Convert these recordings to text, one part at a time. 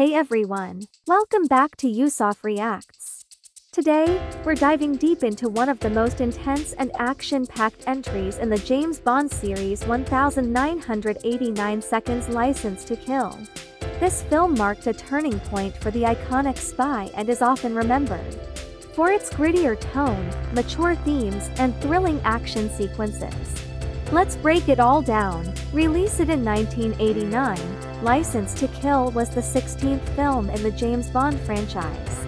Hey everyone, welcome back to Yusuf Reacts. Today, we're diving deep into one of the most intense and action-packed entries in the James Bond series, 1989 Seconds License to Kill. This film marked a turning point for the iconic spy and is often remembered for its grittier tone, mature themes, and thrilling action sequences. Let's break it all down. Released in 1989, License to Kill was the 16th film in the James Bond franchise,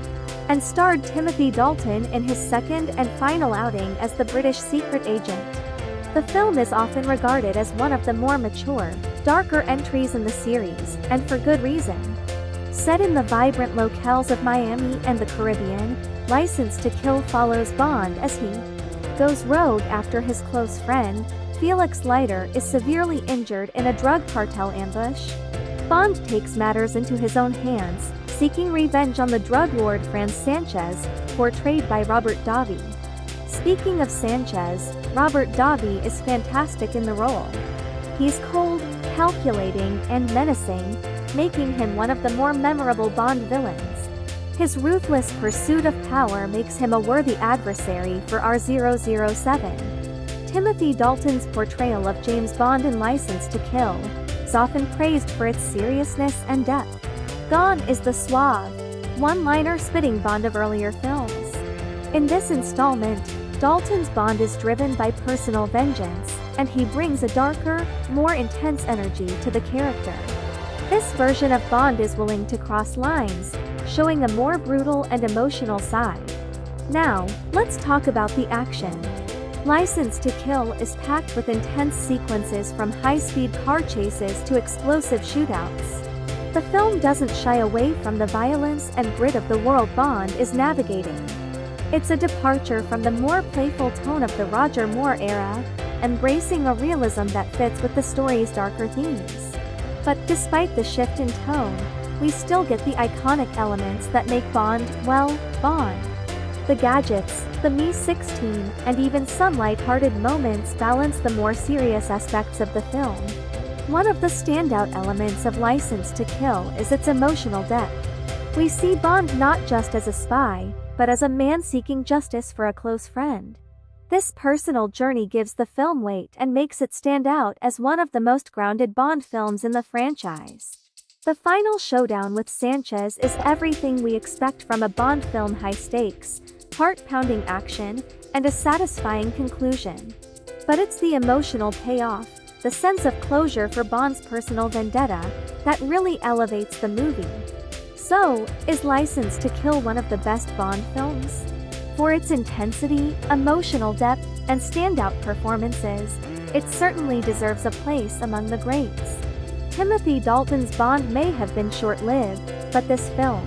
and starred Timothy Dalton in his second and final outing as the British secret agent. The film is often regarded as one of the more mature, darker entries in the series, and for good reason. Set in the vibrant locales of Miami and the Caribbean, License to Kill follows Bond as he goes rogue after his close friend, Felix Leiter, is severely injured in a drug cartel ambush. Bond takes matters into his own hands, seeking revenge on the drug lord Franz Sanchez, portrayed by Robert Davi. Speaking of Sanchez, Robert Davi is fantastic in the role. He's cold, calculating, and menacing, making him one of the more memorable Bond villains. His ruthless pursuit of power makes him a worthy adversary for R007. Timothy Dalton's portrayal of James Bond in License to Kill is often praised for its seriousness and depth. Gone is the suave, one-liner spitting Bond of earlier films. In this installment, Dalton's Bond is driven by personal vengeance, and he brings a darker, more intense energy to the character. This version of Bond is willing to cross lines, showing a more brutal and emotional side. Now, let's talk about the action. License to Kill is packed with intense sequences from high-speed car chases to explosive shootouts. The film doesn't shy away from the violence and grit of the world Bond is navigating. It's a departure from the more playful tone of the Roger Moore era, embracing a realism that fits with the story's darker themes. But despite the shift in tone, we still get the iconic elements that make Bond, well, Bond. The gadgets, the Mi-16, and even some light-hearted moments balance the more serious aspects of the film. One of the standout elements of License to Kill is its emotional depth. We see Bond not just as a spy, but as a man seeking justice for a close friend. This personal journey gives the film weight and makes it stand out as one of the most grounded Bond films in the franchise. The final showdown with Sanchez is everything we expect from a Bond film: high stakes, heart-pounding action, and a satisfying conclusion. But it's the emotional payoff, the sense of closure for Bond's personal vendetta, that really elevates the movie. So, is License to Kill one of the best Bond films? For its intensity, emotional depth, and standout performances, it certainly deserves a place among the greats. Timothy Dalton's Bond may have been short-lived, but this film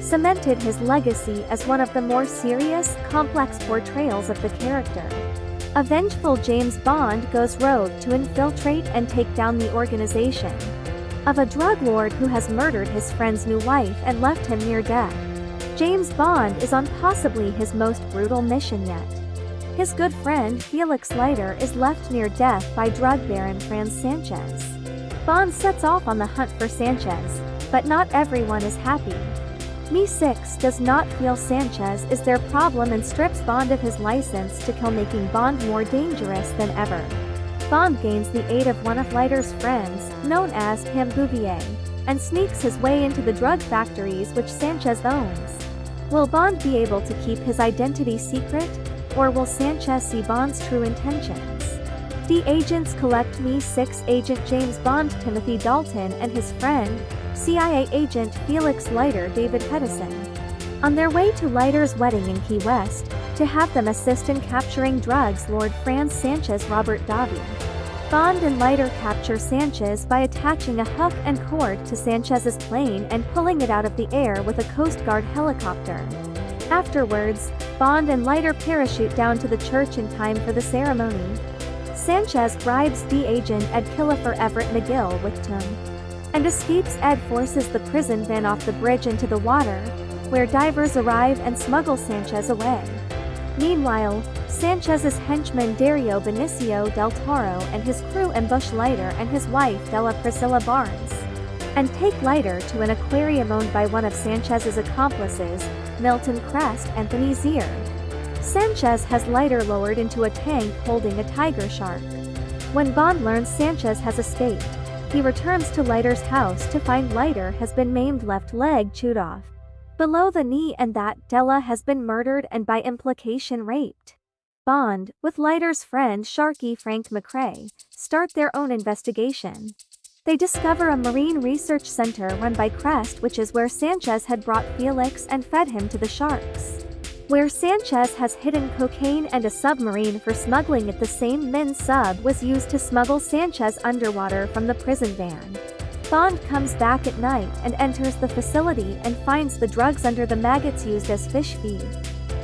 cemented his legacy as one of the more serious, complex portrayals of the character. A vengeful James Bond goes rogue to infiltrate and take down the organization of a drug lord who has murdered his friend's new wife and left him near death. James Bond is on possibly his most brutal mission yet. His good friend Felix Leiter is left near death by drug baron Franz Sanchez. Bond sets off on the hunt for Sanchez, but not everyone is happy. Mi-6 does not feel Sanchez is their problem and strips Bond of his license to kill, making Bond more dangerous than ever. Bond gains the aid of one of Leiter's friends, known as Pam Bouvier, and sneaks his way into the drug factories which Sanchez owns. Will Bond be able to keep his identity secret, or will Sanchez see Bond's true intentions? The agents collect Mi-6 agent James Bond, Timothy Dalton, and his friend, CIA agent Felix Leiter, David Hedison, on their way to Leiter's wedding in Key West, to have them assist in capturing drugs lord Franz Sanchez. Robert Davi. Bond and Leiter capture Sanchez by attaching a hook and cord to Sanchez's plane and pulling it out of the air with a Coast Guard helicopter. Afterwards, Bond and Leiter parachute down to the church in time for the ceremony. Sanchez bribes the agent Ed Killefer Everett McGill with Tom, and escapes. Ed forces the prison van off the bridge into the water, where divers arrive and smuggle Sanchez away. Meanwhile, Sanchez's henchman Dario Benicio del Toro and his crew ambush Leiter and his wife Della Priscilla Barnes. and take Leiter to an aquarium owned by one of Sanchez's accomplices, Milton Crest Anthony Zier. Sanchez has Leiter lowered into a tank holding a tiger shark. When Bond learns Sanchez has escaped, he returns to Leiter's house to find Leiter has been maimed, left leg chewed off below the knee, and that Della has been murdered and by implication raped. Bond, with Leiter's friend Sharky Frank McRae, start their own investigation. They discover a marine research center run by Crest, which is where Sanchez had brought Felix and fed him to the sharks. Where Sanchez has hidden cocaine and a submarine for smuggling it. The same Min sub was used to smuggle Sanchez underwater from the prison van. Bond comes back at night and enters the facility and finds the drugs under the maggots used as fish feed.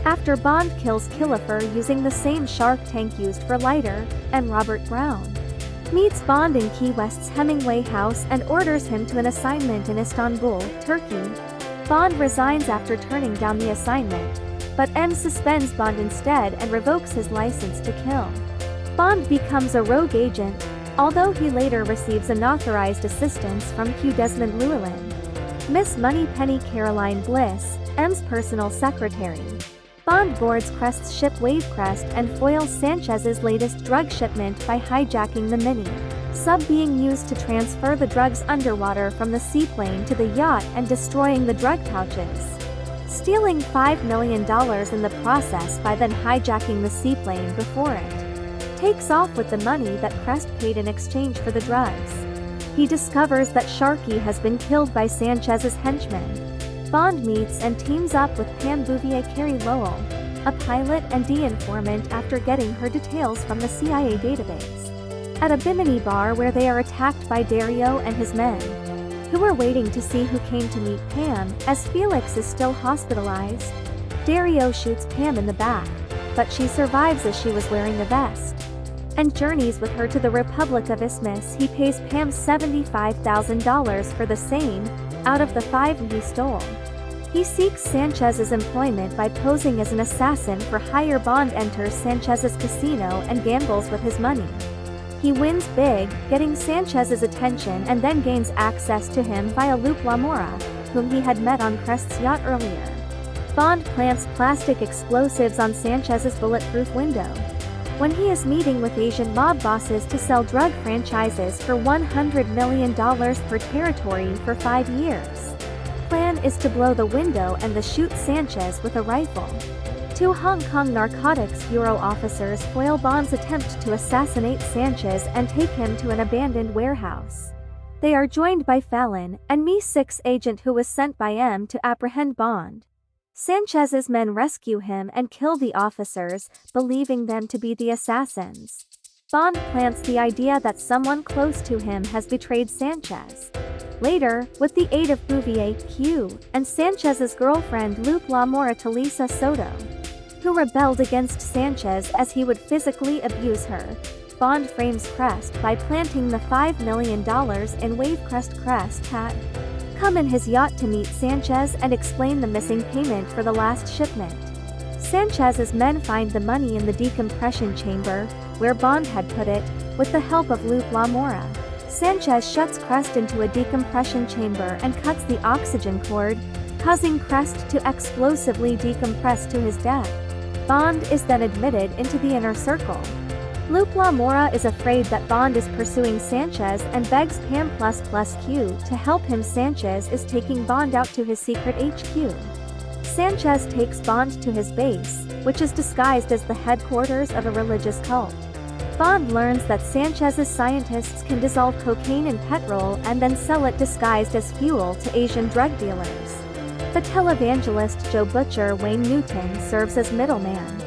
After Bond kills Killifer using the same shark tank used for Leiter, and Robert Brown meets Bond in Key West's Hemingway house and orders him to an assignment in Istanbul, Turkey. Bond resigns after turning down the assignment, but M suspends Bond instead and revokes his license to kill. Bond becomes a rogue agent, although he later receives unauthorized assistance from Q Desmond Llewellyn. Miss Moneypenny Caroline Bliss, M's personal secretary. Bond boards Crest's ship Wavecrest and foils Sanchez's latest drug shipment by hijacking the mini sub being used to transfer the drugs underwater from the seaplane to the yacht and destroying the drug pouches, stealing $5 million in the process by then hijacking the seaplane before it takes off with the money that Crest paid in exchange for the drugs. He discovers that Sharky has been killed by Sanchez's henchmen. Bond meets and teams up with Pam Bouvier Carey Lowell, a pilot and D-informant, after getting her details from the CIA database, at a Bimini bar where they are attacked by Dario and his men, who are waiting to see who came to meet Pam, as Felix is still hospitalized. Dario shoots Pam in the back, but she survives as she was wearing a vest, and journeys with her to the Republic of Isthmus. He pays Pam $75,000 for the same, out of the $5 he stole. He seeks Sanchez's employment by posing as an assassin for hire. Bond enters Sanchez's casino and gambles with his money. He wins big, getting Sanchez's attention, and then gains access to him via Luke Lamora, whom he had met on Crest's yacht earlier. Bond plants plastic explosives on Sanchez's bulletproof window. When he is meeting with Asian mob bosses to sell drug franchises for $100 million per territory for 5 years. Plan is to blow the window and shoot Sanchez with a rifle. 2 Hong Kong Narcotics Bureau officers foil Bond's attempt to assassinate Sanchez and take him to an abandoned warehouse. They are joined by Fallon, an MI6 agent who was sent by M to apprehend Bond. Sanchez's men rescue him and kill the officers, believing them to be the assassins. Bond plants the idea that someone close to him has betrayed Sanchez. Later, with the aid of Bouvier Q and Sanchez's girlfriend Luke Lamora Talisa Soto, who rebelled against Sanchez as he would physically abuse her, Bond frames Crest by planting the $5 million in Wavecrest. Crest had come in his yacht to meet Sanchez and explain the missing payment for the last shipment. Sanchez's men find the money in the decompression chamber, where Bond had put it, with the help of Luke Lamora. Sanchez shuts Crest into a decompression chamber and cuts the oxygen cord, causing Crest to explosively decompress to his death. Bond is then admitted into the inner circle. Luke Lamora is afraid that Bond is pursuing Sanchez and begs Pam ++Q to help him. Sanchez is taking Bond out to his secret HQ. Sanchez takes Bond to his base, which is disguised as the headquarters of a religious cult. Bond learns that Sanchez's scientists can dissolve cocaine in petrol and then sell it disguised as fuel to Asian drug dealers. The televangelist Joe Butcher Wayne Newton serves as middleman,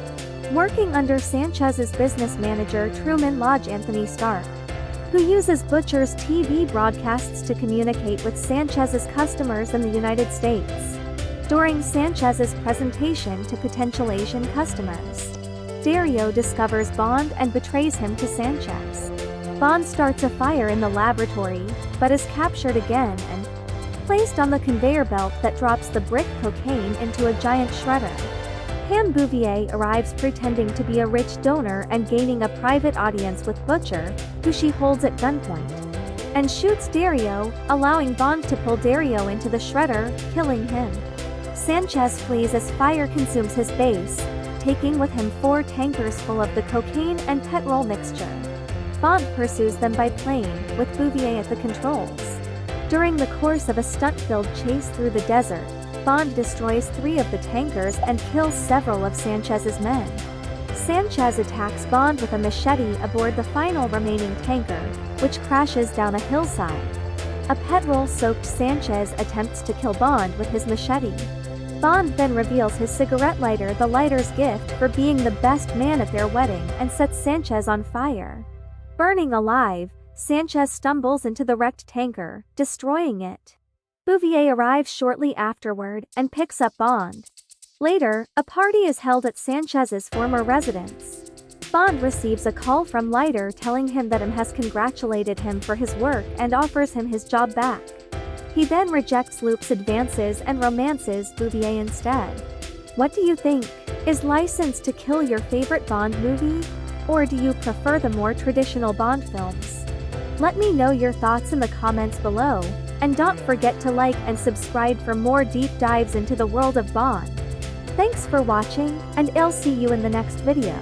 working under Sanchez's business manager Truman Lodge Anthony Stark, who uses Butcher's TV broadcasts to communicate with Sanchez's customers in the United States. During Sanchez's presentation to potential Asian customers, Dario discovers Bond and betrays him to Sanchez. Bond starts a fire in the laboratory, but is captured again and placed on the conveyor belt that drops the brick cocaine into a giant shredder. Pam Bouvier arrives pretending to be a rich donor and gaining a private audience with Butcher, who she holds at gunpoint. and shoots Dario, allowing Bond to pull Dario into the shredder, killing him. Sanchez flees as fire consumes his base, taking with him 4 tankers full of the cocaine and petrol mixture. Bond pursues them by plane, with Bouvier at the controls. During the course of a stunt-filled chase through the desert, Bond destroys 3 of the tankers and kills several of Sanchez's men. Sanchez attacks Bond with a machete aboard the final remaining tanker, which crashes down a hillside. A petrol-soaked Sanchez attempts to kill Bond with his machete. Bond then reveals his cigarette lighter, the lighter's gift for being the best man at their wedding, and sets Sanchez on fire. Burning alive, Sanchez stumbles into the wrecked tanker, destroying it. Bouvier arrives shortly afterward and picks up Bond. Later, a party is held at Sanchez's former residence. Bond receives a call from Leiter telling him that has congratulated him for his work and offers him his job back. He then rejects Loop's advances and romances Bouvier instead. What do you think? Is License to Kill your favorite Bond movie? Or do you prefer the more traditional Bond films? Let me know your thoughts in the comments below, and don't forget to like and subscribe for more deep dives into the world of Bond. Thanks for watching, and I'll see you in the next video.